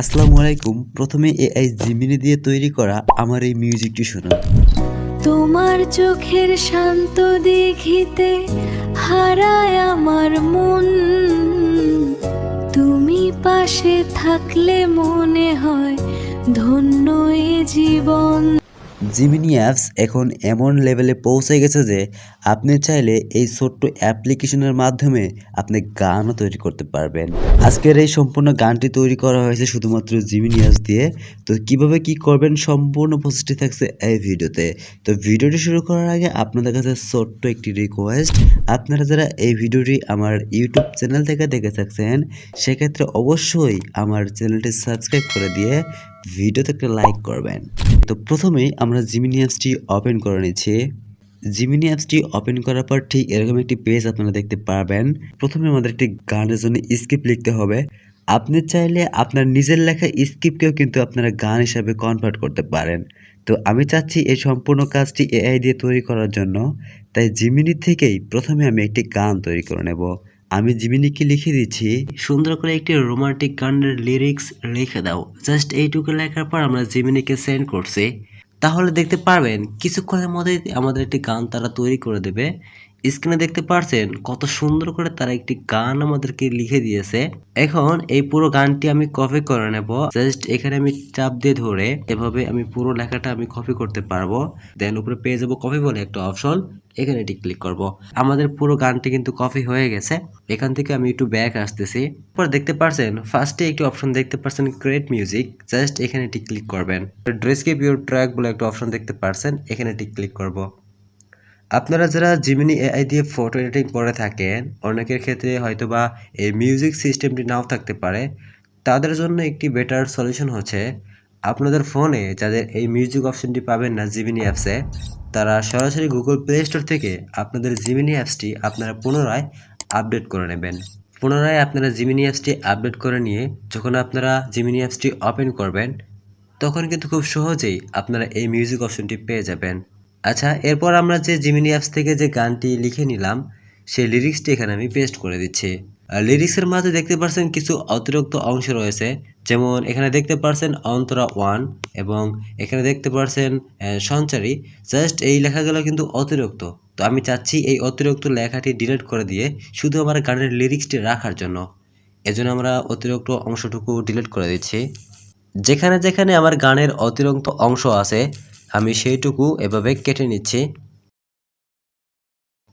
আসসালামু আলাইকুম। প্রথমে এআই জিমিনি দিয়ে তৈরি করা আমার এই মিউজিকটি শুনুন। তোমার চোখের শান্ত দেখিতে হারায় আমার মন, তুমি পাশে থাকলে মনে হয় ধন্য এ জীবন। জিমিনি অ্যাপস এখন এমন লেভেলে পৌঁছে গেছে যে আপনি চাইলে এই ছোট্ট অ্যাপ্লিকেশনের মাধ্যমে আপনি গানও তৈরি করতে পারবেন। আজকের এই সম্পূর্ণ গানটি তৈরি করা হয়েছে শুধুমাত্র জিমিনি অ্যাপস দিয়ে। তো কিভাবে কি করবেন সম্পূর্ণ প্রসেসটি থাকছে এই ভিডিওতে। তো ভিডিওটি শুরু করার আগে আপনাদের কাছে ছোট্ট একটি রিকোয়েস্ট, আপনারা যারা এই ভিডিওটি আমার ইউটিউব চ্যানেল থেকে দেখে থাকছেন সেক্ষেত্রে অবশ্যই আমার চ্যানেলটি সাবস্ক্রাইব করে দিয়ে ভিডিওতে একটা লাইক করবেন। তো প্রথমেই আমরা জিমিনি অ্যাপসটি ওপেন করে নিচ্ছি। জিমিনি অ্যাপসটি ওপেন করার পর ঠিক এরকম একটি পেজ আপনারা দেখতে পারবেন। প্রথমে আমাদের একটি গানের জন্য স্ক্রিপ্ট লিখতে হবে। আপনি চাইলে আপনার নিজের লেখা স্ক্রিপ্টকেও কিন্তু আপনারা গান হিসাবে কনভার্ট করতে পারেন। তো আমি চাচ্ছি এই সম্পূর্ণ কাজটি এআই দিয়ে তৈরি করার জন্য, তাই জিমিনি থেকেই প্রথমে আমি একটি গান তৈরি করে নেব। আমি জিমিনিকে লিখে দিচ্ছি, সুন্দর করে একটি রোমান্টিক গানের লিরিক্স লিখে দাও। জাস্ট এইটুকু লেখার পর আমরা জিমিনিকে সেন্ড করছি। তাহলে দেখতে পারবেন কিছুক্ষণের মধ্যেই আমাদের একটি গান তারা তৈরি করে দেবে। স্ক্রিনে দেখতে পারছেন কত সুন্দর করে তারা একটি গান আমাদেরকে লিখে দিয়েছে। এখন এই পুরো গানটি আমি কপি করে নেব। জাস্ট এখানে আমি চাপ দিয়ে ধরে এভাবে আমি পুরো লেখাটা আমি কপি করতে পারবো। দেন উপরে পেয়ে যাবো কপি বলে একটা অপশন, এখানে এটি ক্লিক করব। আমাদের পুরো গানটি কিন্তু কপি হয়ে গেছে। এখান থেকে আমি একটু ব্যাক আসতেছি। পর দেখতে পারছেন ফার্স্টে একটি অপশন দেখতে পারছেন ক্রিয়েট মিউজিক, জাস্ট এখানে এটি ক্লিক করবেন। ডেসক্রিপ্ট ইউর ট্র্যাক বলে একটা অপশন দেখতে পারছেন, এখানে এটি ক্লিক করব। আপনারা যারা জিমিনি এআই দিয়ে ফটো এডিটিং করে থাকেন, অনেকের ক্ষেত্রে হয়তোবা এই মিউজিক সিস্টেমটি নাও থাকতে পারে, তাদের জন্য একটি বেটার সলিউশন হচ্ছে আপনাদের ফোনে যাদের এই মিউজিক অপশনটি পাবেন না জিমিনি অ্যাপসে, তারা সরাসরি গুগল প্লে স্টোর থেকে আপনাদের জিমিনি অ্যাপসটি আপনারা পুনরায় আপডেট করে নেবেন। পুনরায় আপনারা জিমিনি অ্যাপসটি আপডেট করে নিয়ে যখন আপনারা জিমিনি অ্যাপসটি ওপেন করবেন, তখন কিন্তু খুব সহজেই আপনারা এই মিউজিক অপশনটি পেয়ে যাবেন। আচ্ছা, এরপর আমরা যে জিমিনি অ্যাপস থেকে যে গানটি লিখে নিলাম সেই লিরিক্সটি এখানে আমি পেস্ট করে দিচ্ছি। আর লিরিক্সের মাঝে দেখতে পাচ্ছেন কিছু অতিরিক্ত অংশ রয়েছে, যেমন এখানে দেখতে পাচ্ছেন অন্তরা ওয়ান এবং এখানে দেখতে পাচ্ছেন সঞ্চারী। জাস্ট এই লেখাগুলো কিন্তু অতিরিক্ত। তো আমি চাচ্ছি এই অতিরিক্ত লেখাটি ডিলিট করে দিয়ে শুধু আমার গানের লিরিক্সটি রাখার জন্য। এজন্য আমরা অতিরিক্ত অংশটুকু ডিলিট করে দিচ্ছি। যেখানে যেখানে আমার গানের অতিরিক্ত অংশ আছে আমি সেইটুকু এভাবে কেটে নিচ্ছি।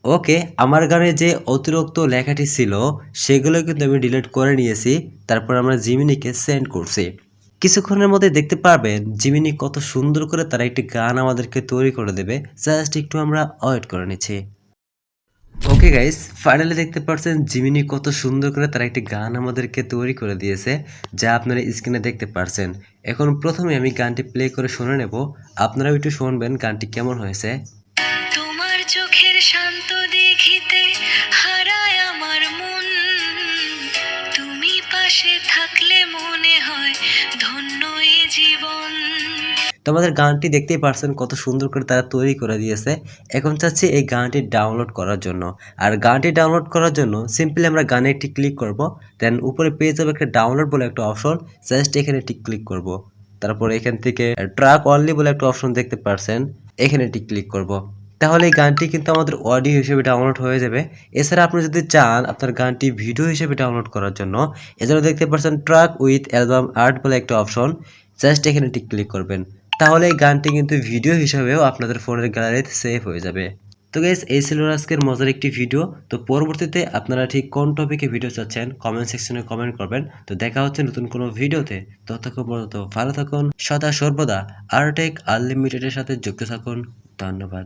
ওকে, আমার গানে যে অতিরিক্ত লেখাটি ছিল সেগুলো কিন্তু আমি ডিলিট করে নিয়েছি। তারপর আমরা জিমিনিকে সেন্ড করছি। কিছুক্ষণের মধ্যে দেখতে পারবেন জিমিনি কত সুন্দর করে তারা একটি গান আমাদেরকে তৈরি করে দেবে। জাস্ট একটু আমরা ওয়েট করে নিচ্ছি। ওকে গাইস, ফাইনালি দেখতে পাচ্ছেন জিমিনি কত সুন্দর করে তারা একটি গান আমাদেরকে তৈরি করে দিয়েছে, যা আপনারা স্ক্রিনে দেখতে পাচ্ছেন। এখন প্রথমে আমি গানটি প্লে করে শুনে নেব, আপনারাও একটু শুনবেন গানটি কেমন হয়েছে। তোমার চোখের শান্ত দেখিতে হারায় আমার মন, তুমি পাশে থাকলে মনে হয় ধন্য এ জীবন। তো আমাদের গানটি দেখতেই পারছেন কত সুন্দর করে তারা তৈরি করে দিয়েছে। এখন চাচ্ছি এই গানটি ডাউনলোড করার জন্য। আর গানটি ডাউনলোড করার জন্য সিম্পলি আমরা গানে একটি ক্লিক করব। দেন উপরে পেয়ে যাবে একটা ডাউনলোড বলে একটা অপশন, জাস্ট এখানে একটি ক্লিক করব। তারপর এখান থেকে ট্র্যাক অনলি বলে একটা অপশন দেখতে পারছেন, এখানে একটি ক্লিক করব। তাহলে এই গানটি কিন্তু আমাদের অডিও হিসেবে ডাউনলোড হয়ে যাবে। এছাড়া আপনি যদি চান আপনার গানটি ভিডিও হিসেবে ডাউনলোড করার জন্য, এছাড়া দেখতে পাচ্ছেন ট্র্যাক উইথ অ্যালবাম আর্ট বলে একটা অপশন, জাস্ট এখানে একটি ক্লিক করবেন। তাহলে এই গানটি কিন্তু ভিডিও হিসাবেও আপনাদের ফোনের গ্যালারিতে সেভ হয়ে যাবে। তো গাইস, এই ছিল আজকের মজার একটি ভিডিও। তো পরবর্তীতে আপনারা ঠিক কোন টপিকে ভিডিও চাচ্ছেন কমেন্ট সেকশনে কমেন্ট করবেন। তো দেখা হচ্ছে নতুন কোনো ভিডিওতে। ততক্ষণ পর্যন্ত ভালো থাকুন, সদা সর্বদা আরটেক আনলিমিটেডের সাথে যুক্ত থাকুন। ধন্যবাদ।